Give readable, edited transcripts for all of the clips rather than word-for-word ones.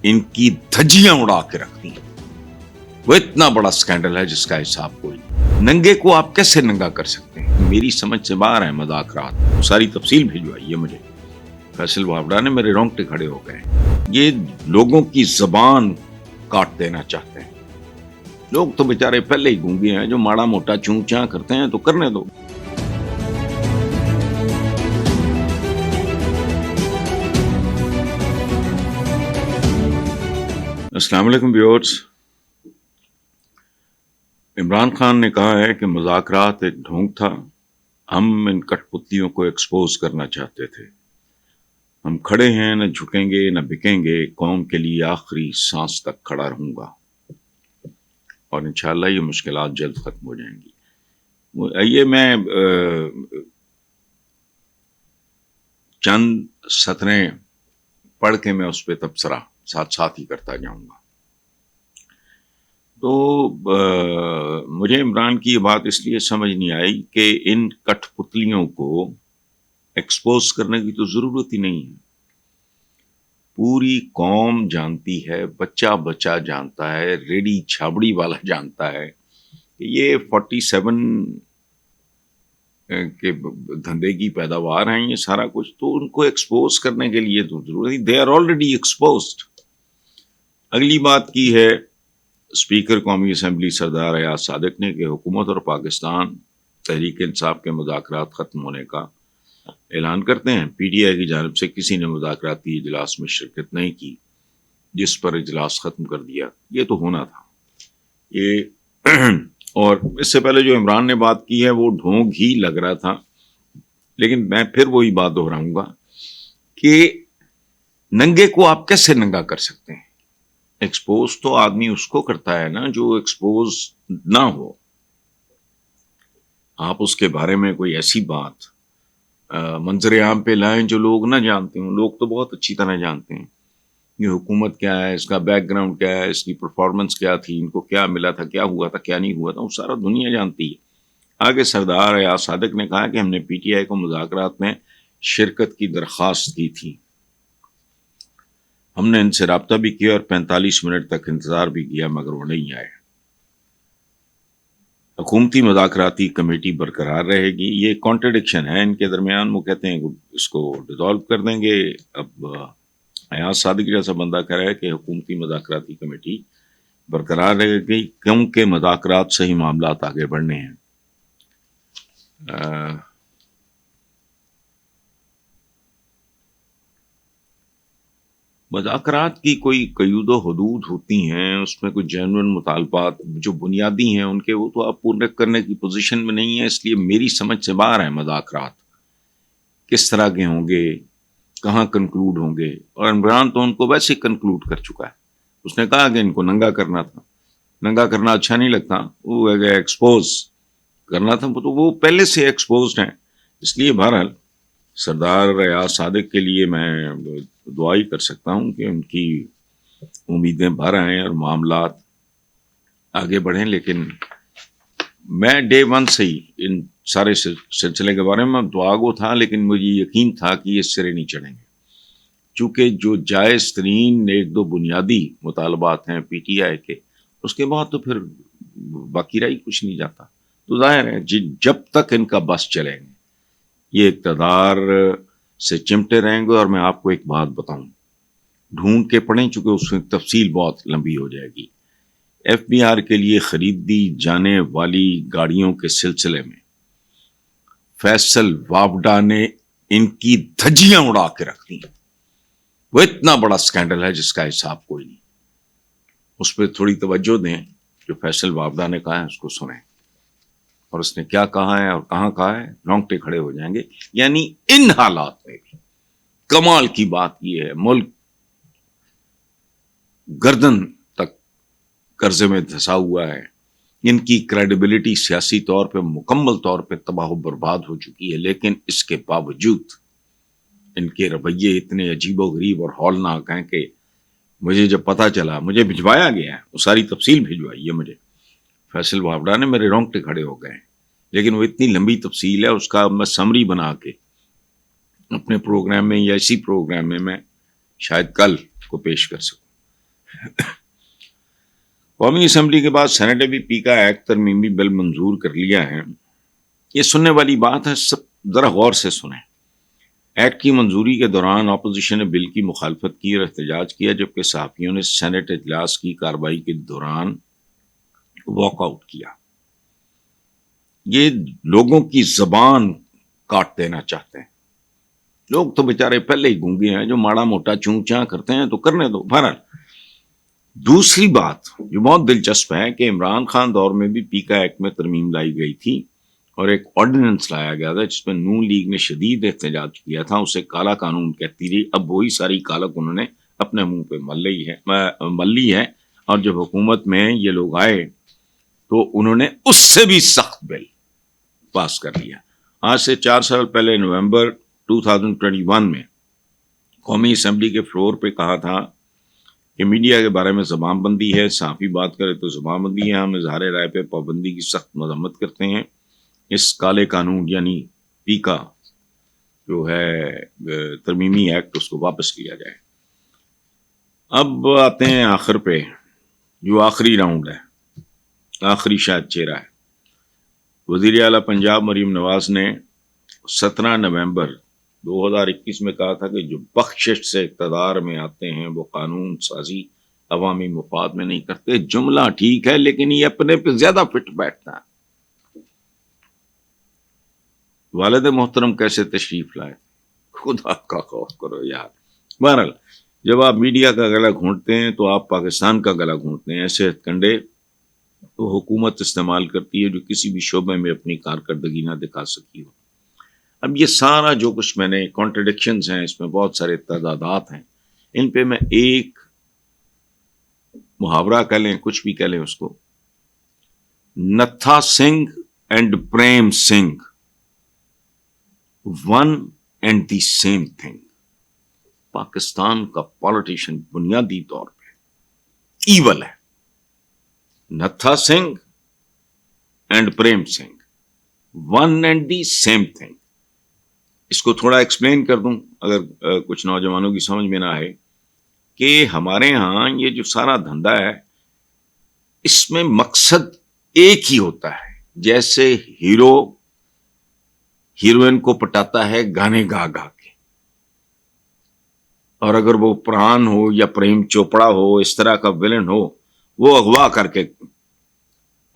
इनकी धज्जियां उड़ा के रखती हैं। वो इतना बड़ा स्कैंडल है जिसका हिसाब कोई नहीं। नंगे को आप कैसे नंगा कर सकते हैं? मेरी समझ से बाहर है मज़ाकरात। सारी तफसील भिजवाई है मुझे। फैसल वावड़ा ने मेरे रोंगटे खड़े हो गए। ये लोगों की ज़बान काट देना चाहते हैं। लोग तो बेचारे पहले ही गूंगे हैं, जो माड़ा मोटा चूं चां करते हैं तो करने दो। अस्सलाम वालेकुम व्यूअर्स। इमरान खान ने कहा है कि मुज़ाकरात एक ढोंग था, हम इन कठपुतलियों को एक्सपोज करना चाहते थे। हम खड़े हैं, न झुकेंगे न बिकेंगे, कौम के लिए आखिरी सांस तक खड़ा रहूंगा और इंशाअल्लाह ये मुश्किलात जल्द खत्म हो जाएंगी। आइए मैं चंद सतरें पढ़ के मैं उस पर तबसरा साथ साथ ही करता जाऊंगा। तो मुझे इमरान की ये बात इसलिए समझ नहीं आई कि इन कठपुतलियों को एक्सपोज करने की तो जरूरत ही नहीं है। पूरी कौम जानती है, बच्चा बच्चा जानता है, रेडी छाबड़ी वाला जानता है कि ये 47 के धंधे की पैदावार हैं, ये सारा कुछ। तो उनको एक्सपोज करने के लिए तो जरूरत नहीं, दे आर ऑलरेडी एक्सपोज्ड। अगली बात की है स्पीकर कौमी असम्बली सरदार अयाज सादिक ने कि हुकूमत और पाकिस्तान तहरीक इंसाफ के मुज़ाकरात ख़त्म होने का ऐलान करते हैं। PTI की जानिब से किसी ने मुज़ाकराती इजलास में शिरकत नहीं की, जिस पर इजलास ख़त्म कर दिया। ये तो होना था ये। और इससे पहले जो इमरान ने बात की है वो ढोंग ही लग रहा था, लेकिन मैं फिर वही बात दोहराऊंगा कि नंगे को आप कैसे नंगा कर सकते हैं? एक्सपोज तो आदमी उसको करता है ना जो एक्सपोज ना हो। आप उसके बारे में कोई ऐसी बात मंजर आम पे लाएं जो लोग ना जानते हों। लोग तो बहुत अच्छी तरह जानते हैं ये हुकूमत क्या है, इसका बैकग्राउंड क्या है, इसकी परफॉर्मेंस क्या थी, इनको क्या मिला था, क्या हुआ था, क्या नहीं हुआ था, वो सारा दुनिया जानती है। आगे सरदार अयाज सादिक ने कहा कि हमने PTI को मुज़ाकरात में शिरकत की दरख्वास्त की थी। हमने इनसे राब्ता भी किया और 45 मिनट तक इंतजार भी किया, मगर वो नहीं आए। हुकूमती मुज़ाकराती कमेटी बरकरार रहेगी। ये कॉन्ट्रडिक्शन है इनके दरमियान। वो कहते हैं इसको डिसॉल्व कर देंगे। अब अयाज सादिक जैसा बंदा कह रहा है कि हुकूमती मुज़ाकराती कमेटी बरकरार रहेगी क्योंकि मुज़ाकरात से ही मामलात आगे बढ़ने हैं। मुज़ाकरात की कोई कयूदो हदूद होती हैं, उसमें कोई जेन्युइन मुतालबात जो बुनियादी हैं उनके, वो तो आप पूरे करने की पोजीशन में नहीं है। इसलिए मेरी समझ से बाहर है मुज़ाकरात किस तरह के होंगे, कहाँ कंक्लूड होंगे। और इमरान तो उनको वैसे ही कंक्लूड कर चुका है। उसने कहा कि इनको नंगा करना था। नंगा करना अच्छा नहीं लगता, वो एक्सपोज करना था, तो वो पहले से एक्सपोज्ड हैं। इसलिए बहरहाल सरदार अयाज सादिक के लिए मैं दुआ ही कर सकता हूँ कि उनकी उम्मीदें भर आएँ और मामलात आगे बढ़ें। लेकिन मैं डे वन से ही इन सारे सिलसिले के बारे में दुआ गो था, लेकिन मुझे यकीन था कि ये सिरे नहीं चढ़ेंगे, चूँकि जो जायज़ तरीन एक दो बुनियादी मुतालबात हैं PTI के, उसके बाद तो फिर बाकी रही कुछ नहीं जाता। तो जाहिर है जब तक इनका बस चलेंगे ये इक़्तिदार से चिमटे रहेंगे। और मैं आपको एक बात बताऊं, ढूंढ के पढ़ें, चूंकि उसमें तफसील बहुत लंबी हो जाएगी। FBR के लिए खरीदी जाने वाली गाड़ियों के सिलसिले में फैसल वावड़ा ने इनकी धज्जियां उड़ा के रख दी। वो इतना बड़ा स्कैंडल है जिसका हिसाब कोई नहीं। उस पर थोड़ी तवज्जो दें। जो फैसल वावड़ा ने कहा है उसको सुनें, और उसने क्या कहा है और कहाँ कहा है, रोंगटे खड़े हो जाएंगे। यानी इन हालात में भी कमाल की बात यह है, मुल्क गर्दन तक कर्जे में धंसा हुआ है। इनकी क्रेडिबिलिटी सियासी तौर पे मुकम्मल तौर पे तबाह बर्बाद हो चुकी है, लेकिन इसके बावजूद इनके रवैये इतने अजीबोगरीब और हौलनाक हैं कि मुझे जब पता चला, मुझे भिजवाया गया है, वो सारी तफसील भिजवाई है मुझे, फैसल वावड़ा ने, मेरे रोंगटे खड़े हो गए। लेकिन वो इतनी लंबी तफसील है, उसका मैं समरी बना के अपने प्रोग्राम में या इसी प्रोग्राम में मैं शायद कल को पेश कर सकूं। قومی اسمبلی کے بعد سینٹ نے بھی پیکا ایکٹ ترمیمی بل منظور کر لیا ہے. یہ سننے والی بات ہے, سب ذرا غور سے سنیں. ایکٹ کی منظوری کے دوران اپوزیشن نے بل کی مخالفت کی اور احتجاج کیا, جبکہ صحافیوں نے سینٹ اجلاس کی کارروائی کے دوران واک آؤٹ کیا. یہ لوگوں کی زبان کاٹ دینا چاہتے ہیں. لوگ تو بیچارے پہلے ہی گونگے ہیں, جو ماڑا موٹا چوں چاں کرتے ہیں تو کرنے دو. بہرحال دوسری بات جو بہت دلچسپ ہے کہ عمران خان دور میں بھی پیکا ایکٹ میں ترمیم لائی گئی تھی اور ایک آرڈیننس لایا گیا تھا جس میں نون لیگ نے شدید احتجاج کیا تھا. اسے کالا قانون کہتی رہی. اب وہی ساری کالک انہوں نے اپنے منہ پہ مل لی ہے, اور جب حکومت میں یہ لوگ آئے تو انہوں نے اس سے بھی سخت بل پاس کر لیا. آج سے 4 سال پہلے نومبر 2021 میں قومی اسمبلی کے فلور پہ کہا تھا کہ میڈیا کے بارے میں زبان بندی ہے, صحافی بات کرے تو زبان بندی ہے. ہم اظہار رائے پہ پابندی کی سخت مذمت کرتے ہیں. اس کالے قانون یعنی پیکا جو ہے ترمیمی ایکٹ, اس کو واپس لیا جائے. اب آتے ہیں آخر پہ, جو آخری راؤنڈ ہے, آخری شاید چہرہ ہے. وزیر اعلیٰ پنجاب مریم نواز نے 17 نومبر 2021 میں کہا تھا کہ جو بخشش سے اقتدار میں آتے ہیں وہ قانون سازی عوامی مفاد میں نہیں کرتے. جملہ ٹھیک ہے لیکن یہ اپنے پہ زیادہ فٹ بیٹھتا ہے. والد محترم کیسے تشریف لائے, خدا کا خوف کرو یار. بہرحال جب آپ میڈیا کا گلا گھونٹتے ہیں تو آپ پاکستان کا گلا گھونٹتے ہیں. ایسے ہتھ کنڈے تو حکومت استعمال کرتی ہے جو کسی بھی شعبے میں اپنی کارکردگی نہ دکھا سکی ہو. اب یہ سارا جو کچھ میں نے کانٹرڈکشنز ہیں, اس میں بہت سارے تعدادات ہیں, ان پہ میں ایک محاورہ کہہ لیں, کچھ بھی کہہ لیں اس کو, Natha Singh and Prem Singh one and the same thing. Pakistan کا پالیٹیشین بنیادی طور پہ ایول ہے. Natha Singh and Prem Singh one and the same thing. اس کو تھوڑا ایکسپلین کر دوں اگر کچھ نوجوانوں کی سمجھ میں نہ آئے, کہ ہمارے ہاں یہ جو سارا دھندا ہے اس میں مقصد ایک ہی ہوتا ہے. جیسے ہیرو ہیروئن کو پٹاتا ہے گانے گا گا کے, اور اگر وہ پران ہو یا پریم چوپڑا ہو, اس طرح کا ویلن ہو, وہ اغوا کر کے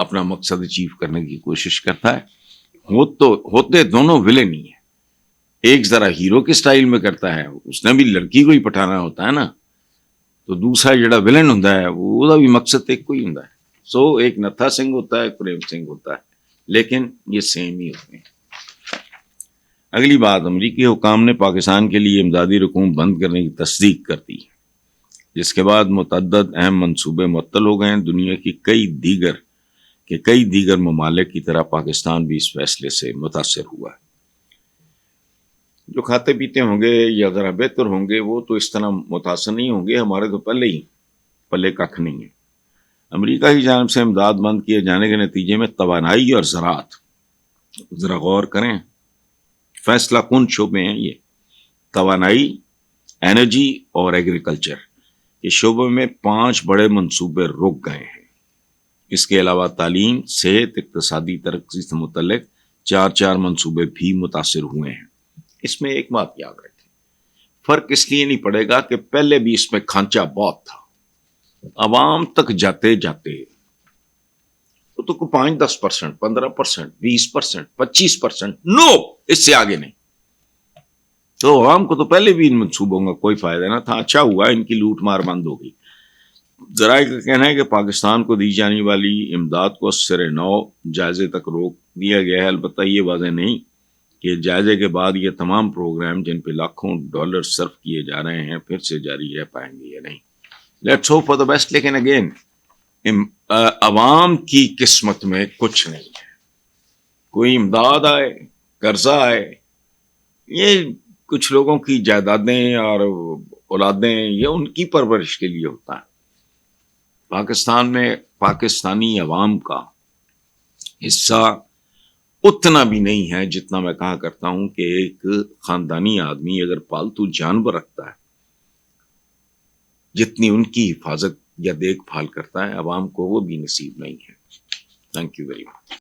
اپنا مقصد اچیو کرنے کی کوشش کرتا ہے. ہوتے دونوں ویلن ہی ہیں. ایک ذرا ہیرو کے سٹائل میں کرتا ہے, اس نے بھی لڑکی کو ہی پٹھانا ہوتا ہے نا, تو دوسرا جڑا ویلن ہوتا ہے وہ بھی مقصد ایک کوئی ہوتا ہے. سو ایک نتھا سنگھ ہوتا ہے, ایک پریم سنگھ ہوتا ہے, لیکن یہ سیم ہی ہوتے ہیں. اگلی بات, امریکی حکام نے پاکستان کے لیے امدادی رقوم بند کرنے کی تصدیق کر دی, جس کے بعد متعدد اہم منصوبے معطل ہو گئے ہیں. دنیا کی کئی دیگر ممالک کی طرح پاکستان بھی اس فیصلے سے متاثر ہوا ہے. جو کھاتے پیتے ہوں گے یا ذرا بہتر ہوں گے وہ تو اس طرح متاثر نہیں ہوں گے. ہمارے تو پہلے ہی پلے کھ نہیں ہے. امریکہ کی جانب سے امداد بند کیے جانے کے نتیجے میں توانائی اور زراعت, ذرا غور کریں, فیصلہ کن شعبے ہیں یہ. توانائی, انرجی اور ایگریکلچر, یہ شعبے میں 5 بڑے منصوبے رک گئے ہیں. اس کے علاوہ تعلیم, صحت, اقتصادی ترقی سے متعلق 4 منصوبے بھی متاثر ہوئے ہیں. اس میں ایک بات یاد رکھیں, فرق اس لیے نہیں پڑے گا کہ پہلے بھی اس میں کھانچا بہت تھا. عوام تک جاتے تو 5-10%, 15%, 20%, 25%, نو, اس سے آگے نہیں. تو عوام کو تو پہلے بھی ان منصوبوں کا کوئی فائدہ نہ تھا. اچھا ہوا ان کی لوٹ مار بند ہو گئی. ذرائع کا کہنا ہے کہ پاکستان کو دی جانے والی امداد کو سر نو جائزے تک روک دیا گیا ہے. البتہ یہ واضح نہیں کہ جائزے کے بعد یہ تمام پروگرام جن پہ لاکھوں ڈالر صرف کیے جا رہے ہیں پھر سے جاری رہ پائیں گے یا نہیں. Let's hope for the best. لیکن اگین عوام کی قسمت میں کچھ نہیں ہے. کوئی امداد آئے, قرضہ آئے, یہ کچھ لوگوں کی جائیدادیں اور اولادیں, یہ ان کی پرورش کے لیے ہوتا ہے. پاکستان میں پاکستانی عوام کا حصہ اتنا بھی نہیں ہے جتنا میں کہا کرتا ہوں کہ ایک خاندانی آدمی اگر پالتو جانور رکھتا ہے, جتنی ان کی حفاظت یا دیکھ بھال کرتا ہے، عوام کو وہ بھی نصیب نہیں ہے. Thank you very much.